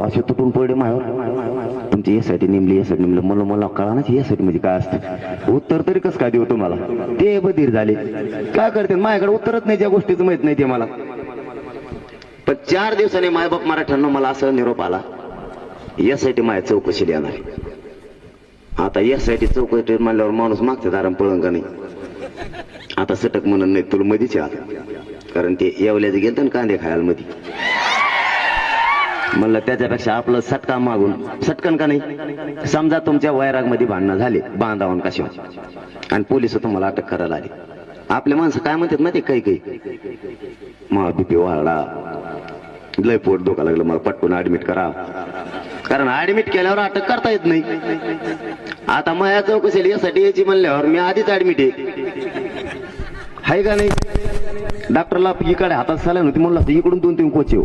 असे तुटून पडले मायावर. तुमची यासाठी नेमली यासाठी नेमलं मला मला कळा ना यासाठी म्हणजे काय असतं. उत्तर तरी कसं काय देऊ तुम्हाला. ते बधीर झाले काय करते माझ्याकडे उत्तरच नाही ज्या गोष्टीचं माहित नाही ते मला. पण 4 दिवसांनी मायबाप मराठ्यांना मला असं निरोप आला यासाठी माझ्या चौकशीला येणार आहे. आता यासाठी चौकशी म्हणल्यावर माणूस मागच्या दाराम पळून का नाही. आता सटक म्हणून नाही तुला मधीच आला कारण ते येवल्याचं गेलं ना कांदे खायला मध्ये. म्हणलं त्याच्यापेक्षा आपलं सटका मागून सटकन का नाही. समजा तुमच्या वैराग मध्ये भांडणं झाले बांधावून कशा आणि पोलिस तुम्हाला अटक करायला आली. आपले माणसं काय म्हणतात माहिती काही काही मा बीपी वाढला लय पोट धोका लागलं मला पटकून ऍडमिट करा. कारण ऍडमिट केल्यावर अटक करता येत नाही. आता माझ्या चौकशी यासाठी यायची म्हणल्यावर मी आधीच ऍडमिट आहे का नाही. डॉक्टरला इकडे हातात सलाईन होती म्हणलं इकडून 2-3 कोचे